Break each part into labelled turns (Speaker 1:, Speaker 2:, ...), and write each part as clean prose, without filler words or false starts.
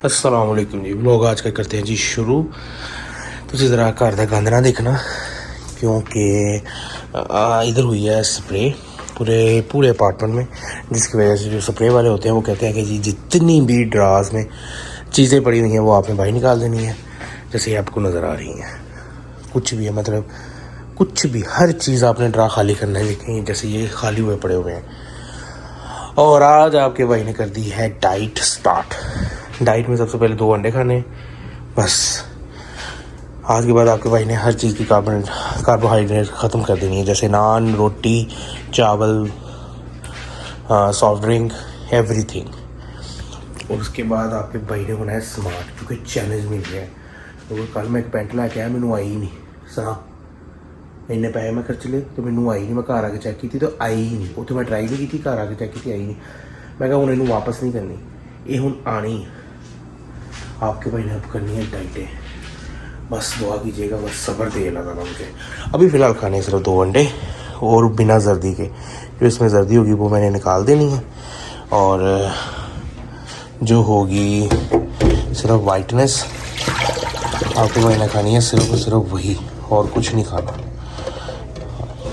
Speaker 1: अस्सलाम वालेकुम जी। व्लॉग आज का करते हैं जी शुरू। तुझे ज़रा घर का गंद ना देखना क्योंकि इधर हुई है स्प्रे पूरे अपार्टमेंट में, जिसकी वजह से जो स्प्रे वाले होते हैं वो कहते हैं कि जी जितनी भी ड्रास में चीज़ें पड़ी हुई हैं वो आपने बाहर निकाल देनी है। जैसे आपको नज़र आ रही हैं, कुछ भी है, मतलब कुछ भी, हर चीज़ आपने ड्रा खाली करना है। लेकिन जैसे ये खाली हुए पड़े हुए हैं। और आज आपके भाई ने कर दी है डाइट स्टार्ट। डाइट में सबसे पहले 2 अंडे खाने, बस। आज के बाद आपके भाई ने हर चीज़ की कार्बोहाइड्रेट ख़त्म कर देनी है, जैसे नान, रोटी, चावल, सॉफ्ट ड्रिंक, एवरीथिंग। और उसके बाद आपके भाई ने होना है स्मार्ट, क्योंकि चैलेंज मिल गया है। तो कल मैं एक पैंट लैके आया, मैनू आई ही नहीं। सना इन्ने पैसे मैं खर्च ले तो मैनू आई नहीं। मैं घर आके चेक की तो आई ही नहीं। उत्थे मैं ट्राई भी की, घर आके चेक की, आई नहीं। मैं कहा हूँ इनू वापस नहीं करनी, ये हूँ आनी। आपके भाई ने अब करनी है डाइटें, बस दुआ कीजिएगा, बस सब्र दे लगा मुझे। अभी फ़िलहाल खाने सिर्फ 2 अंडे और बिना जर्दी के। जो इसमें जर्दी होगी वो मैंने निकाल देनी है, और जो होगी सिर्फ वाइटनेस आपके भाई ने खानी है, सिर्फ और सिर्फ वही, और कुछ नहीं खाना।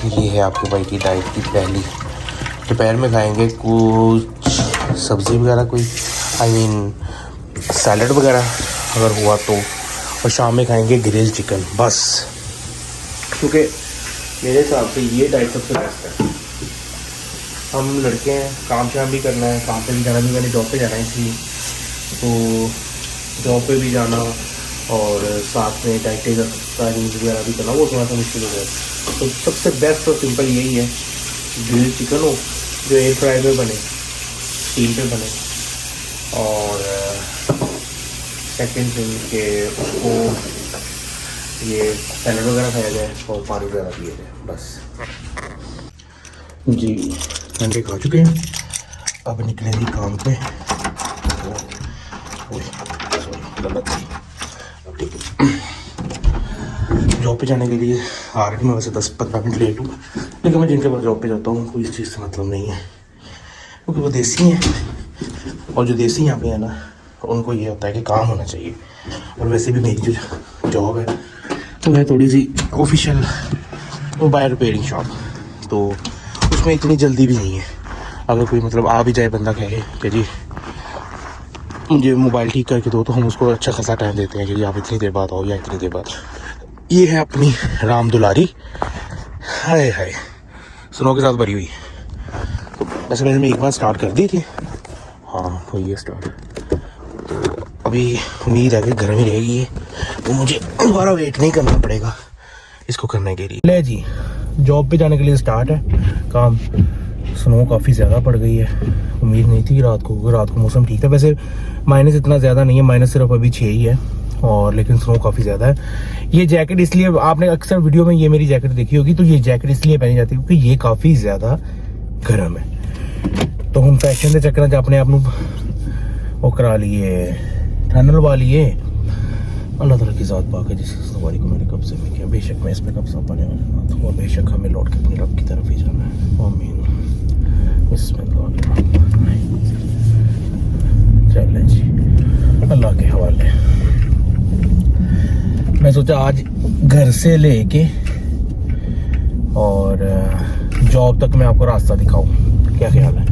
Speaker 1: ये है आपके भाई की डाइट की पहली। दोपहर में खाएंगे कुछ सब्ज़ी वगैरह, कोई सैलड वगैरह अगर हुआ तो, और शाम में खाएंगे ग्रिल्ड चिकन, बस। क्योंकि मेरे हिसाब से ये डाइट सबसे बेस्ट है। हम लड़के हैं, काम शाम भी करना है, काम पे भी जाना भी, मैंने जॉब पे जाना है, इसलिए तो जॉब पे भी जाना और साथ में डाइटें वगैरह भी करना, वो थोड़ा सा मुश्किल हो जाए। तो सबसे बेस्ट और सिंपल यही है, ग्रिल्ड चिकन हो जो एयर फ्राई में बने, स्टीम पे बने, और सेकेंड थिंग के उसको ये सैलड वगैरह खाया जाए और पानी वगैरह पिया जाए, बस जी। अंडे खा चुके हैं, अब निकलेंगे काम पे। जॉब पे जाने के लिए ऑलरेडी मैं वैसे 10-15 मिनट लेट हूँ, लेकिन मैं जिनके पास जॉब पे जाता हूँ कोई इस चीज़ से मतलब नहीं है, क्योंकि वो देसी हैं। और जो देसी यहाँ पे है ना, उनको ये होता है कि काम होना चाहिए। और वैसे भी मेरी जो जॉब है तो है थोड़ी सी ऑफिशियल मोबाइल रिपेयरिंग शॉप, तो उसमें इतनी जल्दी भी नहीं है। अगर कोई मतलब आ भी जाए, बंदा कहे कि जी मुझे मोबाइल ठीक करके दो, तो हम उसको अच्छा खासा टाइम देते हैं कि जी आप इतनी देर बाद आओ या इतनी देर बाद। ये है अपनी राम दुलारी, हाय हाय, स्नो के साथ भरी हुई। तो वैसे मैंने एक बार स्टार्ट कर दी थी, हाँ हुई है स्टार्ट। तो अभी उम्मीद है कि घर में रहेगी, तो मुझे दोबारा वेट नहीं करना पड़ेगा इसको करने के लिए। ले जी, जॉब पे जाने के लिए स्टार्ट है काम। स्नो काफ़ी ज़्यादा पड़ गई है, उम्मीद नहीं थी रात को मौसम ठीक था। वैसे माइनस इतना ज़्यादा नहीं है, माइनस सिर्फ अभी 6 ही है, और लेकिन स्नो काफ़ी ज़्यादा है। ये जैकेट इसलिए, आपने अक्सर वीडियो में ये मेरी जैकेट देखी होगी, तो ये जैकेट इसलिए पहनी जाती है क्योंकि ये काफ़ी ज़्यादा गर्म है। तो हम फैशन के चक्कर अपने आप वो करा लिए, ठंड लगा लिए। अल्लाह ताला की ज़ात पाक है जिस सवारी को मैंने कब्जे में किया, बेशक मैं इस पर कब्जा पाने वाला ना था, और बेशक हमें लौट के अपने रब की तरफ ही जाना है। आमीन। चले जी, अल्लाह के हवाले। मैं सोचा आज घर से लेके और जॉब तक मैं आपको रास्ता दिखाऊं, क्या ख्याल है?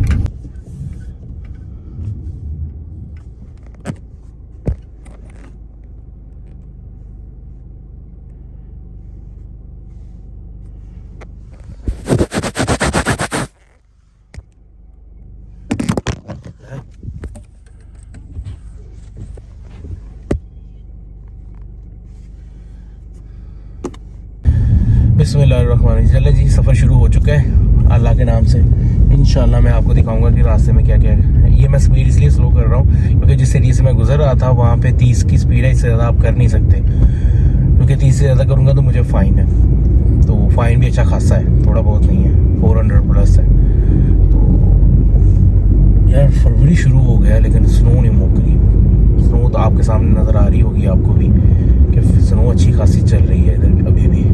Speaker 1: बिस्मिल्लाहिर्रहमानिर्रहीम। चले जी, सफ़र शुरू हो चुका है अल्लाह के नाम से। इंशाल्लाह मैं आपको दिखाऊंगा कि रास्ते में क्या क्या है। ये मैं स्पीड इसलिए स्लो कर रहा हूँ क्योंकि जिस एरिया से मैं गुजर रहा था वहाँ पे 30 की स्पीड है, इससे ज़्यादा आप कर नहीं सकते, क्योंकि 30 से ज़्यादा करूँगा तो मुझे फ़ाइन है। तो फ़ाइन भी अच्छा खासा है, थोड़ा बहुत नहीं है, 400 प्लस है। तो यार फरवरी शुरू हो गया लेकिन स्नो नहीं मुक रही। स्नो तो आपके सामने नज़र आ रही होगी आपको भी कि स्नो अच्छी खासी चल रही है इधर अभी भी।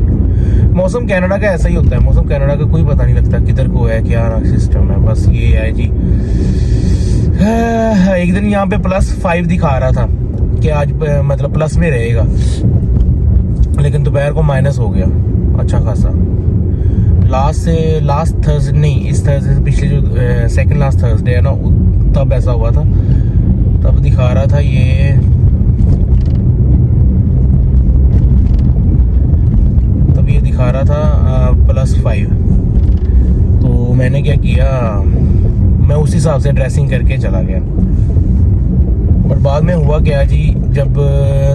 Speaker 1: मौसम कनाडा का ऐसा ही होता है, मौसम कनाडा का कोई पता नहीं लगता किधर को है, क्या सिस्टम है, बस ये है जी। था एक दिन यहाँ पे +5 दिखा रहा था कि आज मतलब प्लस में रहेगा, लेकिन दोपहर को माइनस हो गया अच्छा खासा। लास्ट थर्सडे नहीं, इस थर्सडे से पिछले जो सेकंड लास्ट थर्सडे है ना, तब ऐसा हुआ था। तब दिखा रहा था ये, तब ये दिखा रहा था +5। तो मैंने क्या किया, मैं उस हिसाब से ड्रेसिंग करके चला गया। और बाद में हुआ क्या जी, जब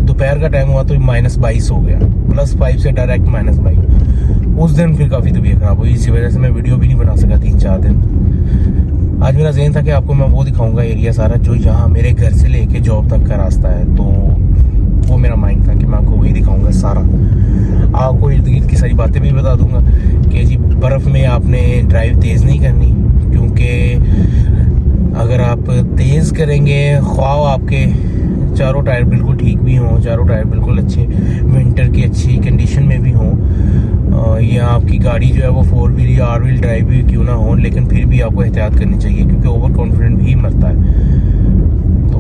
Speaker 1: दोपहर का टाइम हुआ तो -22 हो गया, +5 से डायरेक्ट -22। उस दिन फिर काफ़ी तबीयत खराब हुई, इसी वजह से मैं वीडियो भी नहीं बना सका 3-4 दिन। आज मेरा ज़हन था कि आपको मैं वो दिखाऊंगा एरिया सारा जो यहाँ मेरे घर से लेके जॉब तक का रास्ता है, तो वो मेरा माइंड था कि मैं आपको वही दिखाऊंगा सारा। आपको इर्द गिर्द की सारी बातें भी बता दूंगा कि जी बर्फ़ में आपने ड्राइव तेज़ नहीं करनी, क्योंकि अगर आप तेज़ करेंगे, ख्वाह आपके चारों टायर बिल्कुल ठीक भी हों, चारों टायर बिल्कुल अच्छे विंटर की अच्छी कंडीशन में भी हों, या आपकी गाड़ी जो है वो 4 व्हील या 8 व्हील ड्राइव भी क्यों ना हो, लेकिन फिर भी आपको एहतियात करनी चाहिए, क्योंकि ओवर कॉन्फिडेंट भी मरता है। तो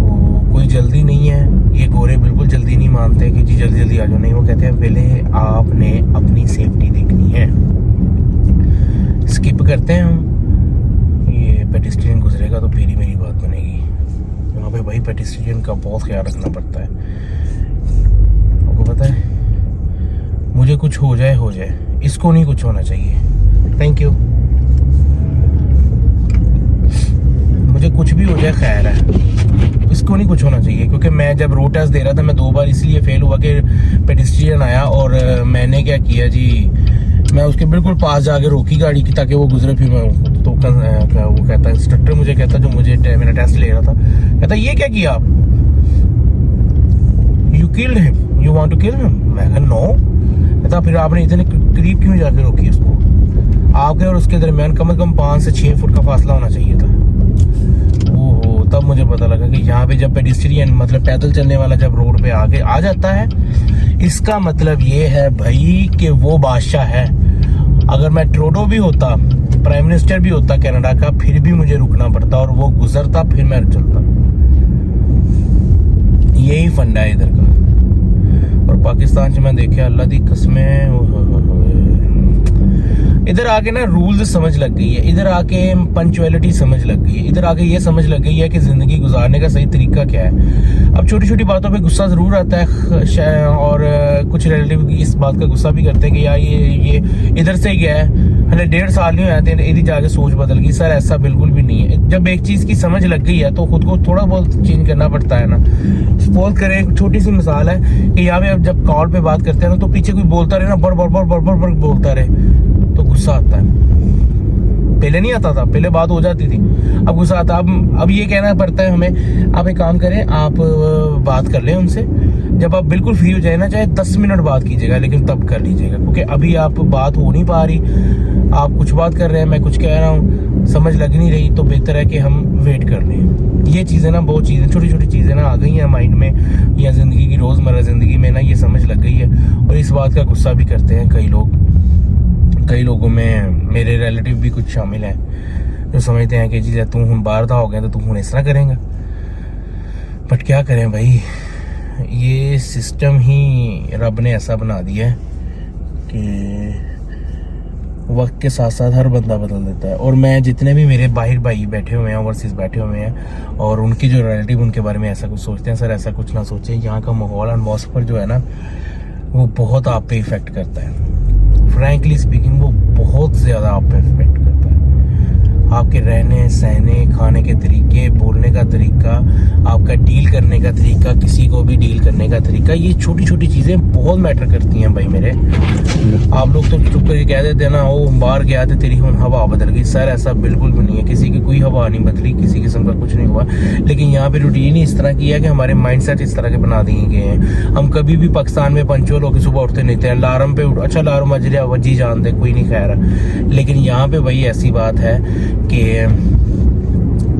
Speaker 1: कोई जल्दी नहीं है, ये गोरे बिल्कुल जल्दी नहीं मानते कि जी जल्दी जल्दी आ जाओ, नहीं, वो कहते हैं पहले आपने अपनी सेफ्टी देखनी है। स्किप करते हैं हम, ये पेडिस्ट्रियन गुजरेगा तो फिर ही मेरी बात बनेगी। यहाँ पे भाई पेडिस्ट्रियन का बहुत ख्याल रखना पड़ता है। आपको पता है, मुझे कुछ हो जाए, इसको नहीं कुछ होना चाहिए। Thank you. मुझे कुछ भी हो जाए खैर है, इसको नहीं कुछ होना चाहिए, क्योंकि मैं जब रोड टेस्ट दे रहा था, मैं 2 बार इसलिए फेल हुआ कि पेडिस्ट्रियन आया और मैंने क्या किया जी, मैं उसके बिल्कुल पास जाके रोकी गाड़ी की ताकि वो गुजरे। फिर मैं तो वो कहता, इंस्ट्रक्टर मुझे कहता, जो मुझे मेरा टेस्ट ले रहा था, कहता ये क्या किया आप, you killed him, you want to kill him. मैं कहा नो। कहता फिर आपने इतने करीब क्यों जाके रोकी उसको, आपके और उसके दरमियान कम से कम 5 से 6 फुट का फासला होना चाहिए था। ओहो, तब मुझे पता लगा कि यहाँ पे जब पेडिस्ट्रियन मतलब पैदल चलने वाला जब रोड पे आगे आ जाता है, इसका मतलब ये है भाई कि वो बादशाह है। अगर मैं ट्रूडो भी होता, प्राइम मिनिस्टर भी होता कनाडा का, फिर भी मुझे रुकना पड़ता और वो गुजरता, फिर मैं चलता। यही फंडा है इधर का। और पाकिस्तान से मैं देखा, अल्लाह दी कसमें, इधर आके ना रूल्स समझ लग गई है, इधर आके पंक्चुअलिटी समझ लग गई है, इधर आके ये समझ लग गई है कि जिंदगी गुजारने का सही तरीका क्या है। अब छोटी छोटी बातों पे गुस्सा जरूर आता है, और कुछ रिलेटिव इस बात का गुस्सा भी करते हैं कि यार ये इधर से ही गया है, हमें 1.5 साल नहीं हुए थे, इधर जाके सोच बदल गई। सर ऐसा बिल्कुल भी नहीं है। जब एक चीज की समझ लग गई है तो खुद को थोड़ा बहुत चेंज करना पड़ता है ना। सपोज करें, एक छोटी सी मिसाल है कि यहाँ पे अब जब कॉल पे बात करते हैं ना, तो पीछे कोई बोलता रहे ना, बर बोलता रहे, तो गुस्सा आता है। पहले नहीं आता था, पहले बात हो जाती थी, अब गुस्सा आता। अब ये कहना पड़ता है हमें, आप एक काम करें, आप बात कर लें उनसे, जब आप बिल्कुल फ्री हो जाए ना, चाहे 10 मिनट बात कीजिएगा, लेकिन तब कर लीजिएगा, क्योंकि अभी आप बात हो नहीं पा रही, आप कुछ बात कर रहे हैं, मैं कुछ कह रहा हूँ, समझ लग नहीं रही, तो बेहतर है कि हम वेट कर लें। ये चीज़ें ना, बहुत चीज़ें, छोटी छोटी चीज़ें ना आ गई हैं माइंड में, या ज़िंदगी की रोज़मर्रा ज़िंदगी में ना ये समझ लग गई है, और इस बात का गुस्सा भी करते हैं कई लोग। कई लोगों में मेरे रिलेटिव भी कुछ शामिल हैं जो समझते हैं कि जी तू हम बाहर था हो गया तो तू हम इस तरह करेंगे। बट क्या करें भाई, ये सिस्टम ही रब ने ऐसा बना दिया है कि वक्त के साथ साथ हर बंदा बदल देता है। और मैं जितने भी मेरे बाहर भाई बैठे हुए हैं, ओवरसीज बैठे हुए हैं, और उनके जो रिलेटिव उनके बारे में ऐसा कुछ सोचते हैं, सर ऐसा कुछ ना सोचें। यहाँ का माहौल एटमॉस्फेयर जो है ना, वो बहुत आप पे इफेक्ट करता है। फ्रैंकली स्पीकिंग, वो बहुत ज़्यादा आप पे इफेक्ट करता है। आपके रहने सहने, खाने के तरीके, बोलने का तरीका, आपका डील करने का तरीका, किसी को भी डील करने का तरीका, ये छोटी छोटी चीज़ें बहुत मैटर करती हैं भाई मेरे। आप लोग तो चुप करके कह देते हैं ना, ओ बाहर गया थे तेरी हवा बदल गई। सर ऐसा बिल्कुल भी नहीं है, किसी की कोई हवा नहीं बदली, किसी किस्म का कुछ नहीं हुआ। लेकिन यहाँ पे रूटीन ही इस तरह की है कि हमारे माइंडसेट इस तरह के बना दिए गए हैं। हम कभी भी पाकिस्तान में पंचुअल होकर सुबह उठते नहीं थे, अलार्म पे उठ, अच्छा अलार्म बज रहा वजी जान दे, कोई नहीं खैर। लेकिन यहाँ पे भाई ऐसी बात है कि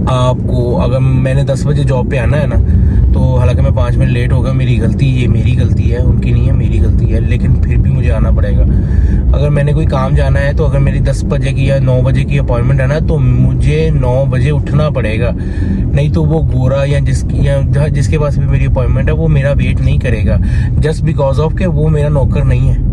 Speaker 1: आपको, अगर मैंने 10 बजे जॉब पे आना है ना, तो हालांकि मैं 5 मिनट लेट हो गया, मेरी गलती, ये मेरी गलती है, उनकी नहीं है, मेरी गलती है, लेकिन फिर भी मुझे आना पड़ेगा। अगर मैंने कोई काम जाना है तो अगर मेरी 10 बजे की या 9 बजे की अपॉइंटमेंट है ना, तो मुझे 9 बजे उठना पड़ेगा, नहीं तो वो गोरा या जिसके पास भी मेरी अपॉइंटमेंट है वो मेरा वेट नहीं करेगा, जस्ट बिकॉज ऑफ के वो मेरा नौकर नहीं है।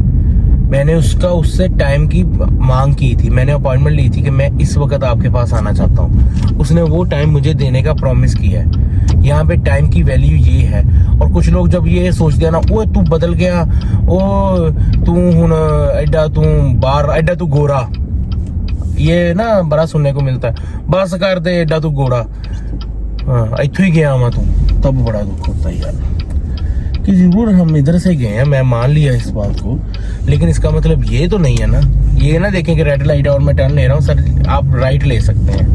Speaker 1: मैंने उससे टाइम की मांग की थी, मैंने अपॉइंटमेंट ली थी कि मैं इस वक्त आपके पास आना चाहता हूँ, उसने वो टाइम मुझे देने का प्रॉमिस किया है। यहाँ पे टाइम की वैल्यू ये है। और कुछ लोग जब ये सोचते हैं ना, ओ तू बदल गया, ओ तू हुन एडा तू बाहर, एडा तू गोरा, ये ना बड़ा सुनने को मिलता है, बस कर दे एडा तू गोरा, हाँ इथों ही गया मैं तू, तब बड़ा दुख होता है यार कि जरूर हम इधर से गए हैं, मैं मान लिया इस बात को, लेकिन इसका मतलब ये तो नहीं है ना, ये ना देखें कि रेड लाइट है और मैं टर्न ले रहा हूँ, सर आप राइट ले सकते हैं,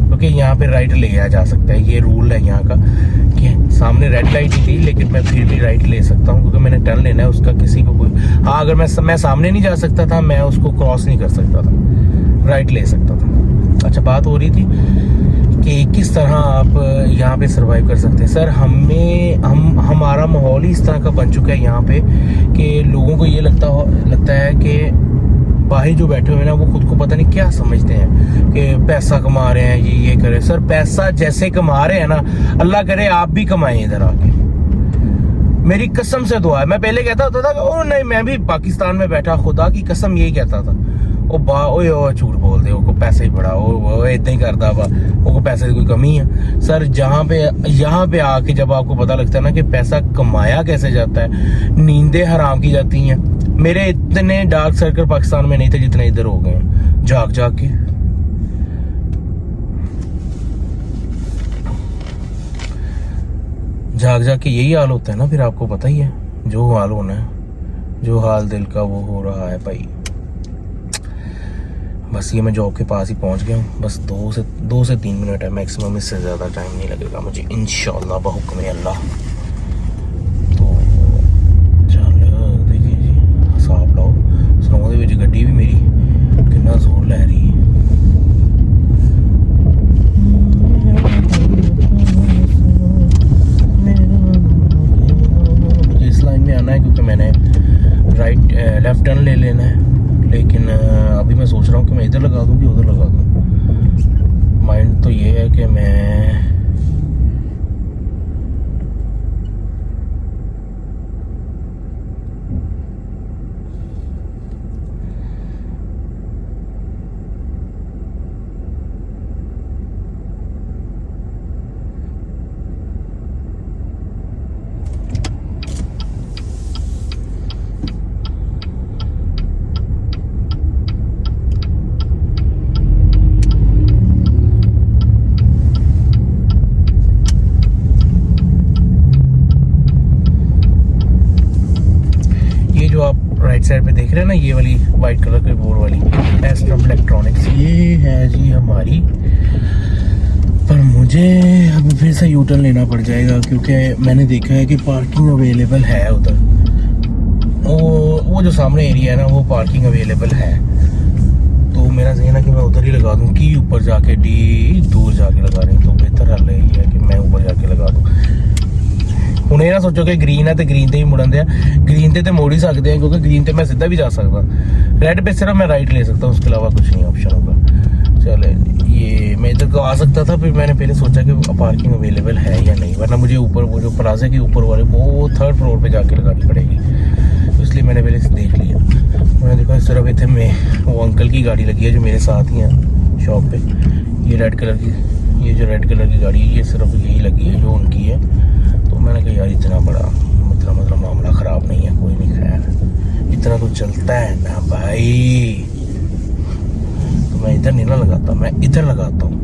Speaker 1: क्योंकि यहाँ पे राइट लिया जा सकता है, ये रूल है यहाँ का कि सामने रेड लाइट ही थी लेकिन मैं फिर भी राइट ले सकता हूँ, क्योंकि मैंने टर्न लेना है, उसका किसी को कोई, हाँ अगर मैं सामने नहीं जा सकता था, मैं उसको क्रॉस नहीं कर सकता था, राइट ले सकता था। अच्छा, बात हो रही थी कि किस तरह आप यहाँ पे सरवाइव कर सकते हैं। सर हमारा माहौल ही इस तरह का बन चुका है यहाँ पे कि लोगों को ये लगता है कि बाहर जो बैठे हुए हैं ना, वो खुद को पता नहीं क्या समझते हैं कि पैसा कमा रहे हैं, ये करें। सर पैसा जैसे कमा रहे हैं ना, अल्लाह करे आप भी कमाएं इधर आके, मेरी कसम से दुआ है। मैं पहले कहता होता था कि ओ नहीं, मैं भी पाकिस्तान में बैठा, खुदा की कसम यही कहता था, ओ झूठ बोल दे, वो पैसे ही बड़ा, वो इतना ही करता वा, वो पैसे की कोई कमी है। सर यहाँ पे आके जब आपको पता लगता है ना कि पैसा कमाया कैसे जाता है, नींदें हराम की जाती हैं। मेरे इतने डार्क सर्कल पाकिस्तान में नहीं थे जितने इधर हो गए हैं, जाग के। जाग के यही हाल होता है ना, फिर आपको पता ही है जो हाल होना है, जो हाल दिल का वो हो रहा है भाई। बस ये मैं जॉब के पास ही पहुंच गया हूँ, बस 2 से 3 मिनट है मैक्सिमम, इससे ज़्यादा टाइम नहीं लगेगा मुझे इंशाल्लाह बहुक्म अल्लाह। तो चल देखिए जी, हिसाब लाओ, सुनाओ दे विच गड्डी भी मेरी कितना जोर लै रही है। मुझे इस लाइन में आना है क्योंकि मैंने लेफ्ट टर्न ले लेना है, लेकिन अभी मैं सोच रहा हूँ कि मैं इधर लगा दूँ कि उधर लगा दूँ। माइंड तो ये है कि मैं राइट साइड पे देख रहे हैं ना, ये वाली वाइट कलर की बोर्ड वाली एस्ट्रम इलेक्ट्रॉनिक्स, ये है जी हमारी। पर मुझे अब फिर से यू टर्न लेना पड़ जाएगा, क्योंकि मैंने देखा है कि पार्किंग अवेलेबल है उधर, वो जो सामने एरिया है ना, वो पार्किंग अवेलेबल है। तो मेरा जहन है कि मैं उधर ही लगा दूँ कि ऊपर जाके दूर जाके लगा रही, तो बेहतर हल यही है कि मैं ऊपर जाके लगा दूँ। ਹੁਣ ਇਹ ਨਾ ਸੋਚੋ ਕਿ ग्रीन है तो ग्रीन ਤੇ ही मुड़न दिया, ग्रीन ਤੇ मोड़ ही सकते हैं, क्योंकि ग्रीन पे मैं सीधा भी जा सकता, रेड पे सिर्फ मैं राइट ले सकता हूँ, उसके अलावा कुछ नहीं ऑप्शन होगा। चले, ये मैं इधर को आ सकता था, फिर मैंने पहले सोचा कि पार्किंग अवेलेबल है या नहीं, वरना मुझे ऊपर वो जो प्लाजा के ऊपर वाले वो 3rd फ्लोर पे जाके लगानी पड़ेगी, तो इसलिए मैंने पहले देख लिया। मैंने देखा सिर्फ इतने में वो अंकल की गाड़ी लगी है जो मेरे साथ ही है शॉप पे, ये रेड कलर की, ये जो रेड कलर की गाड़ी है ये सिर्फ यही लगी है जो उनकी है। तो मैंने कहा यार इतना बड़ा मतलब मामला ख़राब नहीं है, कोई नहीं, खैर इतना तो चलता है ना भाई। तो मैं इधर नहीं ना लगाता, मैं इधर लगाता हूँ।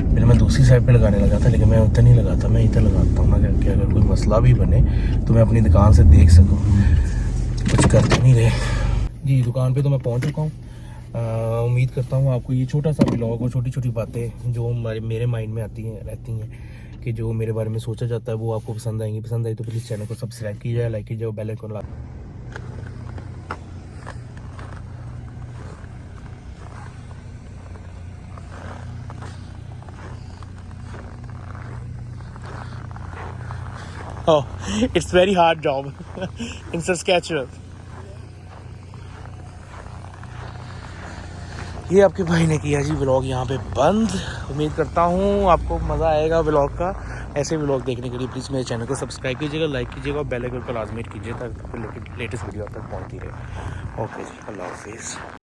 Speaker 1: पहले मैं दूसरी साइड पे लगाने लगा था, लेकिन मैं उधर नहीं लगाता, मैं इधर लगाता हूँ ना, कि अगर कोई मसला भी बने तो मैं अपनी दुकान से देख सकूँ, कुछ करते नहीं रहे जी। दुकान पे तो मैं पहुँच चुका हूँ। उम्मीद करता हूँ आपको ये छोटा सा ब्लॉग और छोटी छोटी बातें जो मेरे माइंड में आती हैं रहती हैं, कि जो मेरे बारे में सोचा जाता है, वो आपको पसंद आएंगी। पसंद आई तो प्लीज़ चैनल को सब्सक्राइब कीजिए, लाइक कीजिए, बेल आइकन ला। It's very hard job in Saskatchewan. ये आपके भाई ने किया जी व्लॉग यहाँ पे बंद। उम्मीद करता हूँ आपको मज़ा आएगा व्लॉग का। ऐसे व्लॉग देखने के लिए प्लीज़ मेरे चैनल को सब्सक्राइब कीजिएगा, लाइक कीजिएगा और बेल आइकन को लाजमी कीजिए ताकि लेटेस्ट वीडियो आप तक पहुँचती रहे। ओके जी, अल्लाह हाफिज़।